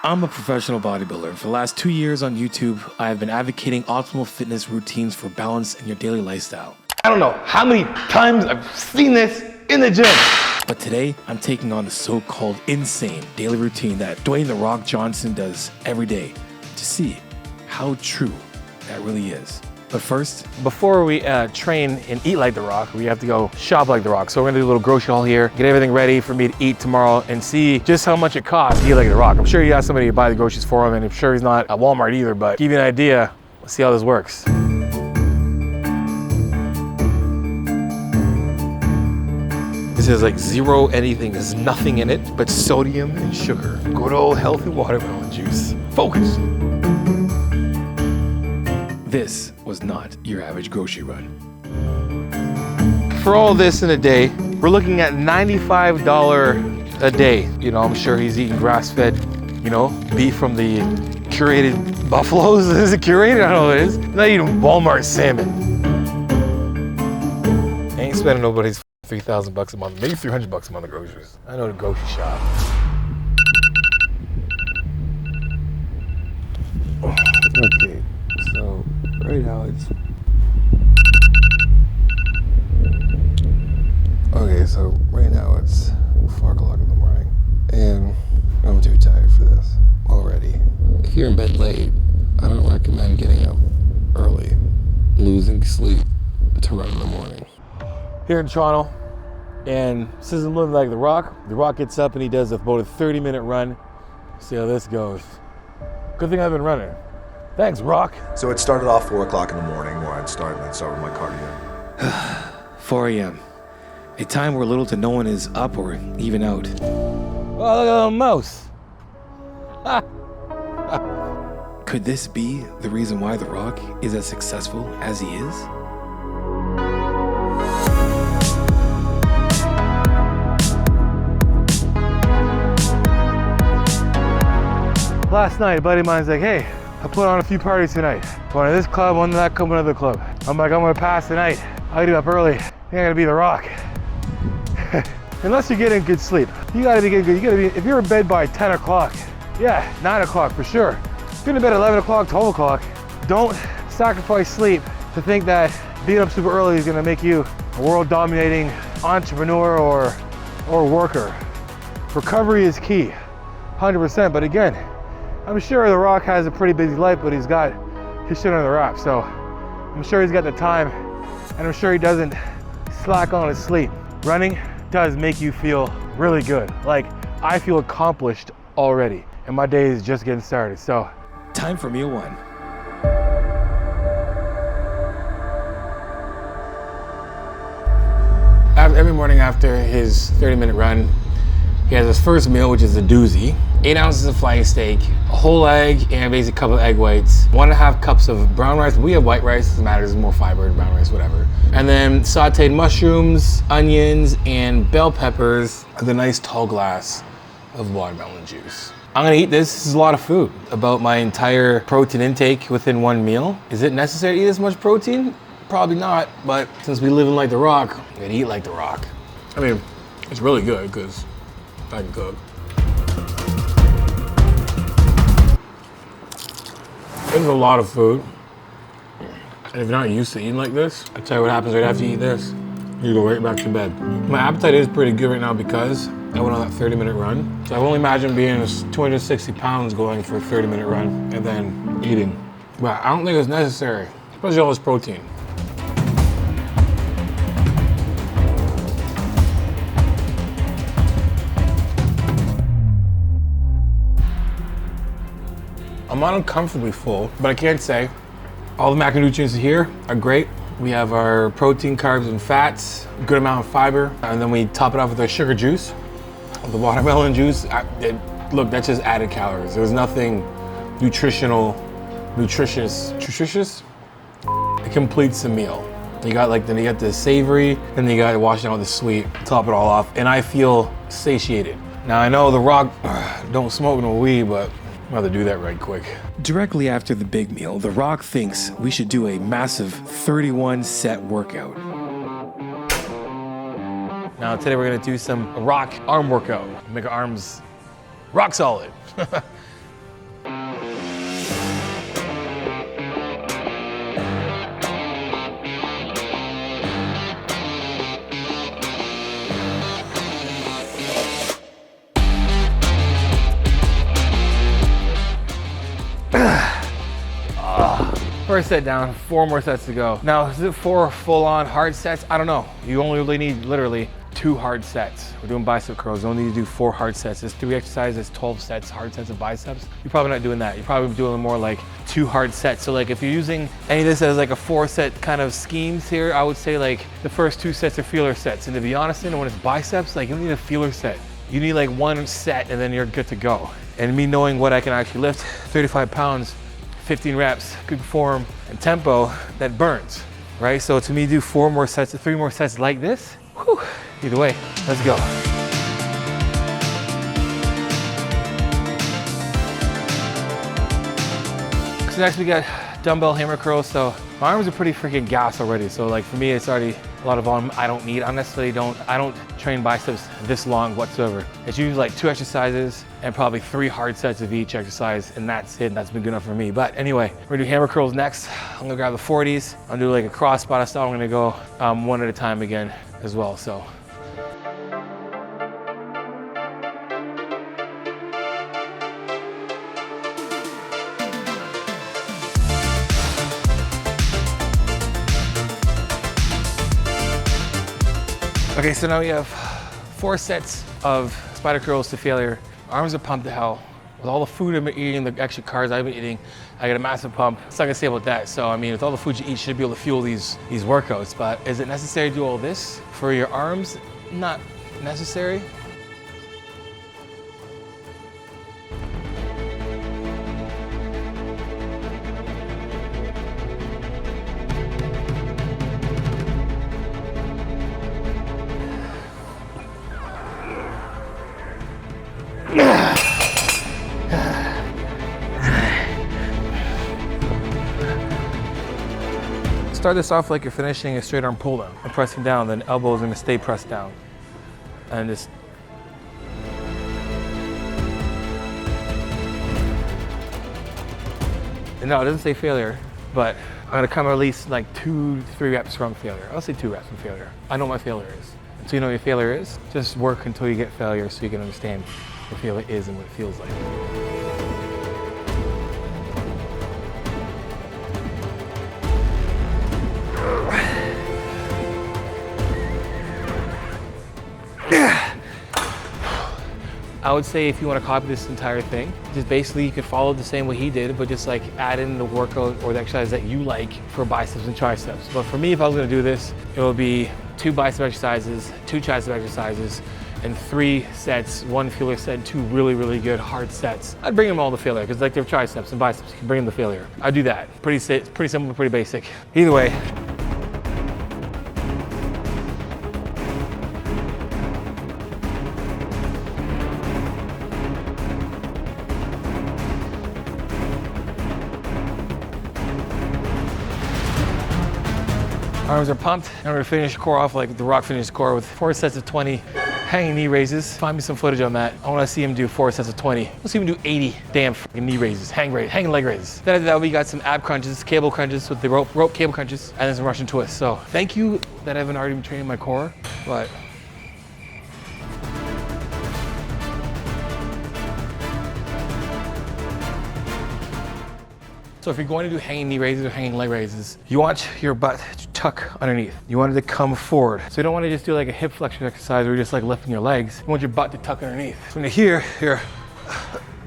I'm a professional bodybuilder. For the last 2 years on YouTube, I have been advocating optimal fitness routines for balance in your daily lifestyle. I don't know how many times I've seen this in the gym. But today, I'm taking on the so-called insane daily routine that Dwayne "The Rock" Johnson does every day to see how true that really is. But first, before we train and eat like The Rock, we have to go shop like The Rock. So we're gonna do a little grocery haul here, get everything ready for me to eat tomorrow and see just how much it costs to eat like The Rock. I'm sure he has somebody to buy the groceries for him, and I'm sure he's not at Walmart either, but to give you an idea, let's see how this works. This is like zero anything, there's nothing in it but sodium and sugar. Good old healthy watermelon juice. Focus. this was not your average grocery run. For all this in a day, we're looking at $95 a day. You know, I'm sure he's eating grass-fed, you know, beef from the curated buffaloes. Is it curated? I don't know what it is. Not eating Walmart salmon. Ain't spending nobody's 3,000 bucks a month, maybe 300 bucks a month on groceries. I know the grocery shop. Okay, so right now it's... Okay, so right now it's 4 o'clock in the morning, and I'm too tired for this already. If you're in bed late, I don't recommend getting up early, losing sleep to run in the morning. Here in Toronto, and since I'm living like The Rock gets up and he does about a 30-minute run. See how this goes. Good thing I've been running. Thanks, Rock. So it started off 4 o'clock in the morning where I'd start with my cardio. 4 a.m. A time where little to no one is up or even out. Oh, look at that little mouse. Could this be the reason why The Rock is as successful as he is? Last night, a buddy of mine's like, hey, I put on a few parties tonight. One to this club, one to that club, another club. I'm like, I'm gonna pass the night. I get up early. I think I gotta be The Rock. Unless you're getting good sleep. You gotta be getting good. You gotta be, if you're in bed by 10 o'clock, yeah, 9 o'clock for sure. If you're in bed at 11 o'clock, 12 o'clock, don't sacrifice sleep to think that being up super early is gonna make you a world-dominating entrepreneur or worker. Recovery is key, 100%, but again, I'm sure The Rock has a pretty busy life, but he's got his shit under wraps, so I'm sure he's got the time, and I'm sure he doesn't slack on his sleep. Running does make you feel really good. Like, I feel accomplished already, and my day is just getting started, so. Time for meal one. Every morning after his 30-minute run, he has his first meal, which is a doozy. 8 ounces of flank steak, a whole egg, and basically a couple of egg whites. 1.5 cups of brown rice. We have white rice, doesn't matter, there's more fiber in brown rice, whatever. And then sauteed mushrooms, onions, and bell peppers with a nice tall glass of watermelon juice. I'm gonna eat this. This is a lot of food. About my entire protein intake within one meal. Is it necessary to eat this much protein? Probably not, but since we live in like The Rock, I'm gonna eat like The Rock. I mean, it's really good because I can cook. This is a lot of food. And if you're not used to eating like this, I'll tell you what happens right after you eat this. You go right back to bed. My appetite is pretty good right now because I went on that 30-minute run. So I can only imagine being 260 pounds going for a 30-minute run and then eating. But I don't think it's necessary, especially all this protein. I'm not uncomfortably full, but I can't say. All the macronutrients here are great. We have our protein, carbs, and fats, good amount of fiber, and then we top it off with our sugar juice, the watermelon juice. Look, that's just added calories. There's nothing nutritious. It completes the meal. You got the savory, and then you got washing out the sweet, top it all off, and I feel satiated. Now I know The Rock don't smoke no weed, but I'd rather do that right quick. Directly after the big meal, The Rock thinks we should do a massive 31-set workout. Now today we're gonna do some Rock arm workout. Make our arms rock solid. First set down, 4 more sets to go. Now, is it 4 full-on hard sets? I don't know. You only really need literally 2 hard sets. We're doing bicep curls. You only need to do 4 hard sets. There's 3 exercises, 12 sets, hard sets of biceps. You're probably not doing that. You're probably doing more like 2 hard sets. So like if you're using any of this as like a 4-set kind of schemes here, I would say like the first 2 sets are feeler sets. And to be honest, when it's biceps, like you don't need a feeler set. You need like 1 set and then you're good to go. And me knowing what I can actually lift, 35 pounds, 15 reps, good form and tempo, that burns, right? So to me, do 4 more sets, 3 more sets like this, whew, either way, let's go. So next we got dumbbell hammer curls. So my arms are pretty freaking gas already. So like for me, it's already a lot of volume I don't need. I don't train biceps this long whatsoever. It's usually like 2 exercises and probably 3 hard sets of each exercise, and that's it. That's been good enough for me. But anyway, we're gonna do hammer curls next. I'm gonna grab the 40s. I'll do like a cross body style. I'm gonna go 1 at a time again as well. So. Okay, so now we have 4 sets of spider curls to failure. Arms are pumped to hell. With all the food I've been eating, the extra carbs I've been eating, I got a massive pump. That's not gonna say about that. So I mean, with all the food you eat, you should be able to fuel these workouts. But is it necessary to do all this for your arms? Not necessary. Start this off like you're finishing a straight arm pull down and pressing down, then elbows are gonna stay pressed down. And just. And no, it doesn't say failure, but I'm gonna come at least like 2 to 3 reps from failure. I'll say 2 reps from failure. I know what my failure is. Until you know what your failure is, just work until you get failure so you can understand what failure is and what it feels like. I would say if you want to copy this entire thing, just basically you could follow the same way he did, but just like add in the workout or the exercise that you like for biceps and triceps. But for me, if I was going to do this, it would be 2 bicep exercises, 2 tricep exercises, and 3 sets, 1 failure set, and 2 really, really good hard sets. I'd bring them all to failure because like they're triceps and biceps, you can bring them to failure. I'd do that. Pretty simple, pretty basic. Either way. Arms are pumped, and we're gonna finish core off like The Rock finished core with 4 sets of 20 hanging knee raises. Find me some footage on that. I wanna see him do 4 sets of 20. Let's see him do 80 damn knee raises, hanging leg raises. Then after that, we got some ab crunches, cable crunches with the rope cable crunches, and then some Russian twists. So thank you that I haven't already been training my core, but so if you're going to do hanging knee raises or hanging leg raises, you want your butt to tuck underneath. You want it to come forward. So you don't want to just do like a hip flexion exercise where you're just like lifting your legs. You want your butt to tuck underneath. So when you're here, you're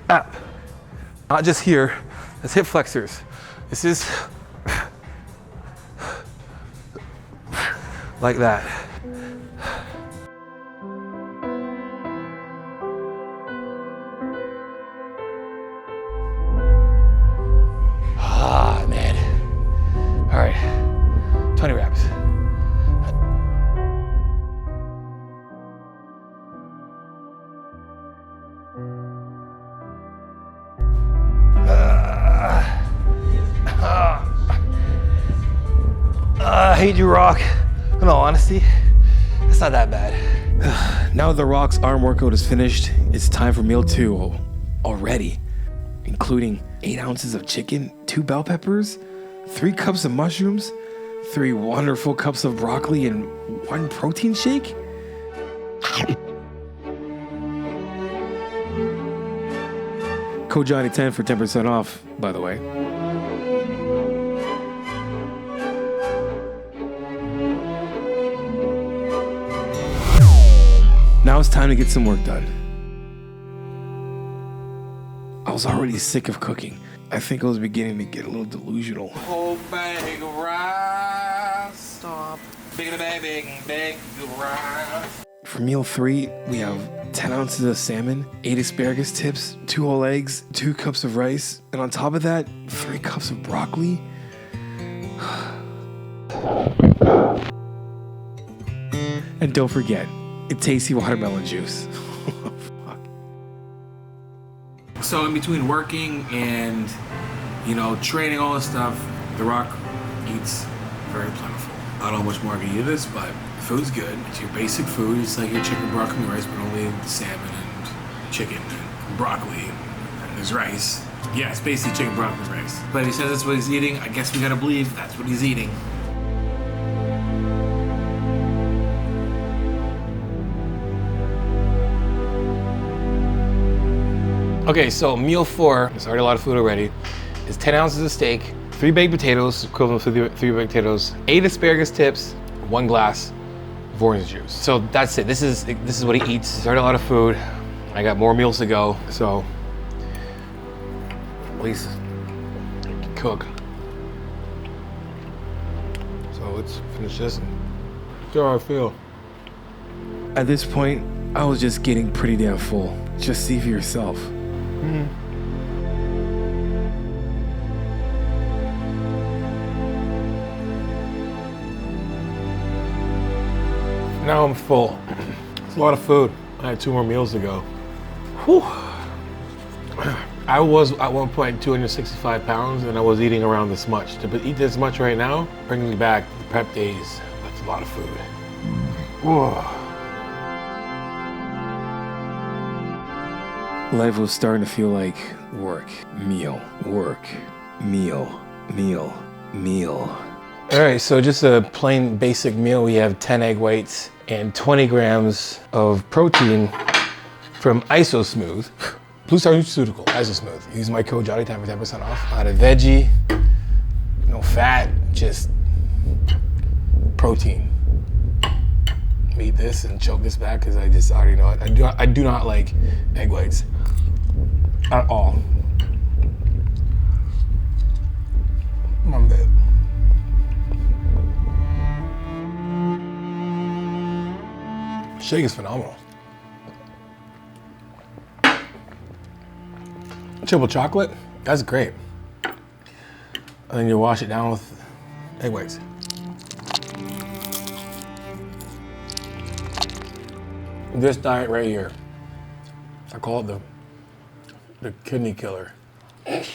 up. Not just here, that's hip flexors. This is like that. Ah, man. All right, 20 reps. I hate you, Rock. In all honesty, it's not that bad. Now that The Rock's arm workout is finished, it's time for meal 2 already, including 8 ounces of chicken, 2 bell peppers, 3 cups of mushrooms, 3 wonderful cups of broccoli, and 1 protein shake? Code Johnny10 for 10% off, by the way. Now it's time to get some work done. I was already sick of cooking. I think I was beginning to get a little delusional. Whole bag of rice. Stop. Big rice. For meal 3, we have 10 ounces of salmon, 8 asparagus tips, 2 whole eggs, 2 cups of rice, and on top of that, 3 cups of broccoli. And don't forget, a tasty watermelon juice. Fuck. So in between working and, training, all this stuff, The Rock eats very plentiful. I don't know how much more I can eat of this, but the food's good. It's your basic food. It's like your chicken, broccoli, rice, but only the salmon and chicken and broccoli and there's rice. Yeah, it's basically chicken, broccoli, and rice. But he says that's what he's eating. I guess we gotta believe that's what he's eating. Okay, so meal 4, there's already a lot of food already, is 10 ounces of steak, 3 baked potatoes, equivalent to 3 baked potatoes, 8 asparagus tips, 1 glass of orange juice. So that's it. This is what he eats. There's already a lot of food. I got more meals to go, so at least I can cook. So let's finish this and see how I feel. At this point, I was just getting pretty damn full. Just see for yourself. Now I'm full. It's a lot of food. I had 2 more meals to go. Whew. I was at one point 265 pounds and I was eating around this much. To eat this much right now, bringing me back to the prep days, that's a lot of food. Whoa. Life was starting to feel like work, meal, work, meal, meal, meal. All right, so just a plain basic meal. We have 10 egg whites and 20 grams of protein from IsoSmooth, Blue Star Nutraceutical, IsoSmooth. Use my code JOHNNY10 for 10% off. Not a veggie, no fat, just protein. Eat this and choke this back because I already know it. I do not like egg whites at all. One bit. Shake is phenomenal. Triple chocolate, that's great. And then you wash it down with egg whites. This diet right here, I call it the kidney killer. It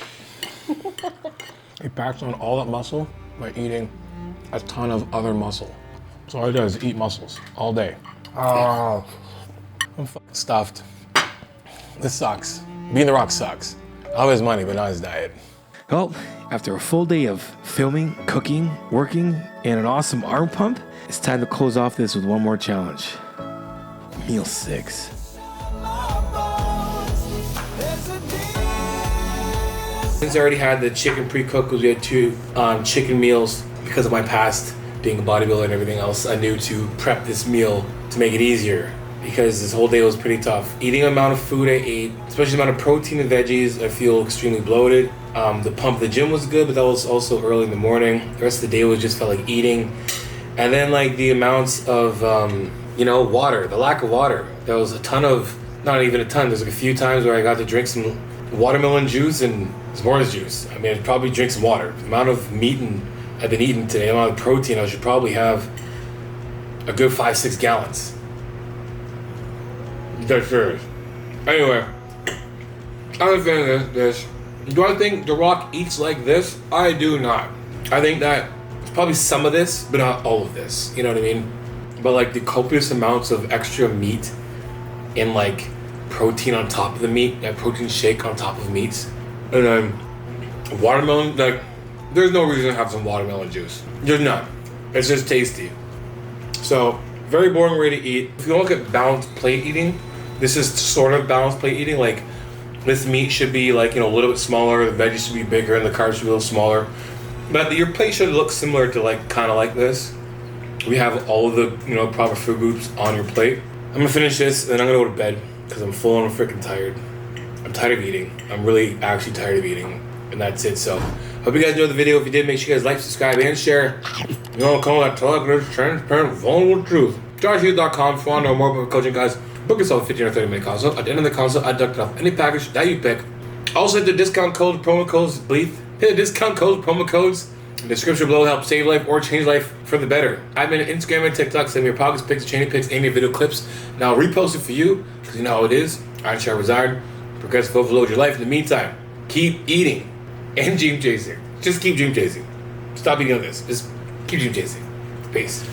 packs on all that muscle by eating a ton of other muscle. So all it does is eat muscles all day. Oh, I'm fucking stuffed. This sucks. Being The Rock sucks. I love his money, but not his diet. Well, after a full day of filming, cooking, working, and an awesome arm pump, it's time to close off this with one more challenge. Meal 6. Since I already had the chicken pre-cooked, because we had 2 chicken meals because of my past being a bodybuilder and everything else, I knew to prep this meal to make it easier because this whole day was pretty tough. Eating the amount of food I ate, especially the amount of protein and veggies, I feel extremely bloated. The pump at the gym was good, but that was also early in the morning. The rest of the day was just felt like eating. And then like the amounts of, water, the lack of water. There was a ton of, not even a ton, there's like a few times where I got to drink some watermelon juice and some orange juice. I mean, I'd probably drink some water. The amount of meat I've been eating today, the amount of protein, I should probably have a good 5-6 gallons. That's serious. Anyway, understand this. Do I think The Rock eats like this? I do not. I think that it's probably some of this, but not all of this. You know what I mean? But like the copious amounts of extra meat and like protein on top of the meat, that protein shake on top of meats, and then watermelon, like there's no reason to have some watermelon juice. There's none. It's just tasty. So very boring way to eat. If you look at balanced plate eating, this is sort of balanced plate eating. Like this meat should be like, a little bit smaller, the veggies should be bigger, and the carbs should be a little smaller. But your plate should look similar to like kind of like this. We have all of the proper food groups on your plate. I'm gonna finish this, and then I'm gonna go to bed because I'm full on freaking tired. I'm tired of eating. I'm really actually tired of eating, and that's it. So, hope you guys enjoyed the video. If you did, make sure you guys like, subscribe, and share. You know, call that transparent, vulnerable truth. JoshHughes.com if you want to know more about coaching, guys. Book yourself a 15 or 30-minute consult. At the end of the consult, I deduct off any package that you pick. Also, hit the discount codes, promo codes, bleep. Hit the discount codes, promo codes. The description below help save life or change life for the better. I've been on Instagram and TikTok. Send me your pockets, pics, training pics, and your video clips. And I'll repost it for you because you know how it is. I shall reside. Progressive overload your life. In the meantime, keep eating and dream chasing. Just keep dream chasing. Stop eating on this. Just keep dream chasing. Peace.